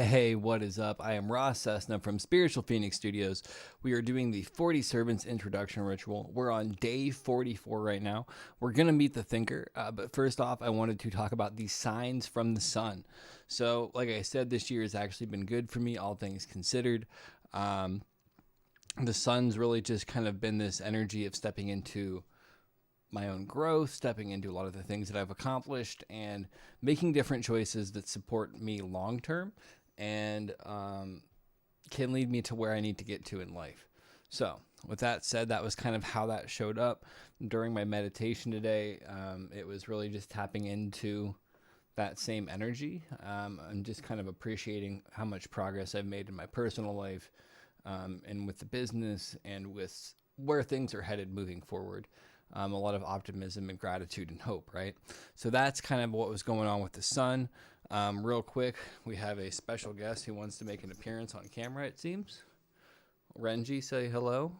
Hey, what is up? I am Ross Cessna from Spiritual Phoenix Studios. We are doing the 40 Servants Introduction Ritual. We're on day 44 right now. We're going to meet the thinker, but first off, I wanted to talk about the signs from the sun. So, like I said, this year has actually been good for me, all things considered. The sun's really just kind of been this energy of stepping into my own growth, stepping into a lot of the things that I've accomplished, and making different choices that support me long term and can lead me to where I need to get to in life. So with that said, that was kind of how that showed up during my meditation today. It was really just tapping into that same energy. I'm just kind of appreciating how much progress I've made in my personal life, and with the business and with where things are headed moving forward. A lot of optimism and gratitude and hope, right? So that's kind of what was going on with the sun. Real quick, we have a special guest who wants to make an appearance on camera, it seems. Renji, say hello.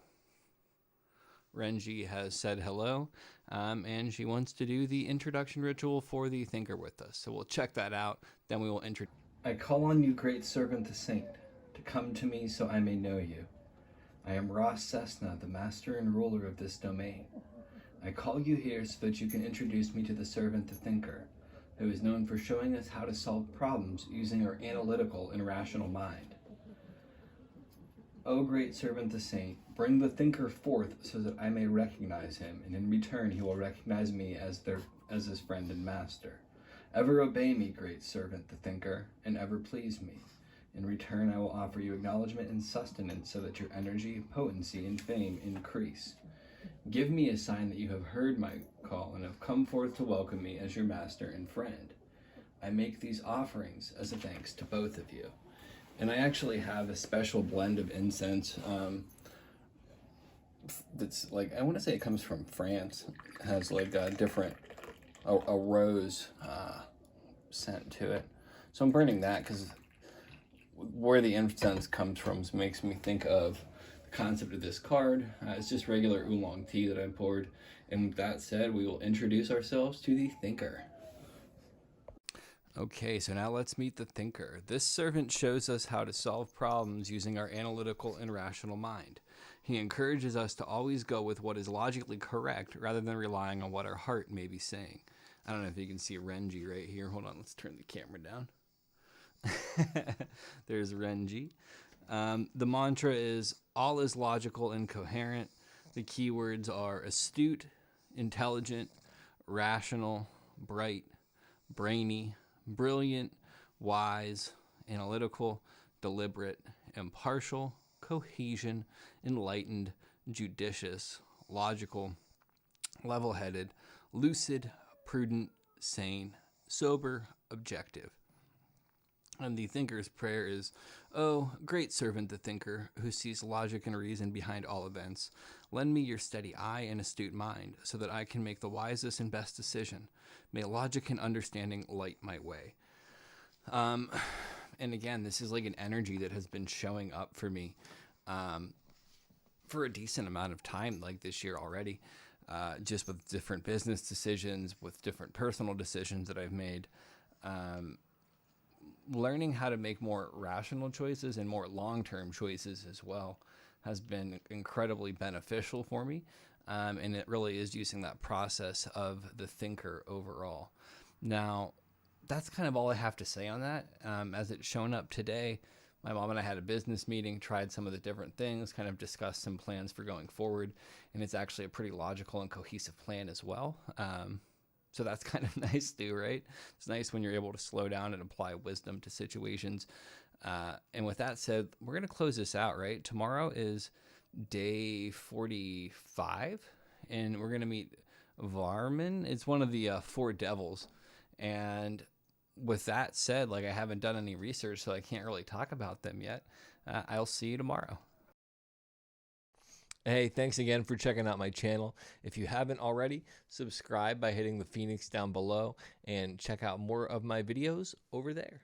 Renji has said hello, and she wants to do the introduction ritual for the thinker with us. So we'll check that out, then we will introduce. I call on you, great servant the saint, to come to me so I may know you. I am Ross Cessna, the master and ruler of this domain. I call you here so that you can introduce me to the servant the thinker, who is known for showing us how to solve problems using our analytical and rational mind. O great servant the saint, bring the thinker forth so that I may recognize him, and in return he will recognize me as his friend and master. Ever obey me, great servant the thinker, and ever please me. In return I will offer you acknowledgement and sustenance so that your energy, potency, and fame increase. Give me a sign that you have heard my call and have come forth to welcome me as your master and friend. I make these offerings as a thanks to both of you. And I actually have a special blend of incense that's like, I want to say it comes from France. It has like a rose scent to it. So I'm burning that because where the incense comes from makes me think of concept of this card. It's just regular oolong tea that I poured. And with that said, we will introduce ourselves to the thinker. Okay, so now let's meet the thinker. This servant shows us how to solve problems using our analytical and rational mind. He encourages us to always go with what is logically correct rather than relying on what our heart may be saying. I don't know if you can see Renji right here. Hold on, let's turn the camera down. There's Renji. The mantra is, all is logical and coherent. The keywords are astute, intelligent, rational, bright, brainy, brilliant, wise, analytical, deliberate, impartial, cohesion, enlightened, judicious, logical, level-headed, lucid, prudent, sane, sober, objective. And the thinker's prayer is, "Oh, great servant the thinker, who sees logic and reason behind all events, lend me your steady eye and astute mind, so that I can make the wisest and best decision. May logic and understanding light my way." And again, this is like an energy that has been showing up for me for a decent amount of time, like this year already, just with different business decisions, with different personal decisions that I've made. Learning how to make more rational choices and more long-term choices as well has been incredibly beneficial for me. And it really is using that process of the thinker overall. Now, that's kind of all I have to say on that. As it's shown up today, my mom and I had a business meeting, tried some of the different things, kind of discussed some plans for going forward. And it's actually a pretty logical and cohesive plan as well. So that's kind of nice too, right? It's nice when you're able to slow down and apply wisdom to situations. And with that said, we're going to close this out, right? Tomorrow is day 45, and we're going to meet Varman. It's one of the 4 devils. And with that said, like, I haven't done any research, so I can't really talk about them yet. I'll see you tomorrow. Hey, thanks again for checking out my channel. If you haven't already, subscribe by hitting the Phoenix down below and check out more of my videos over there.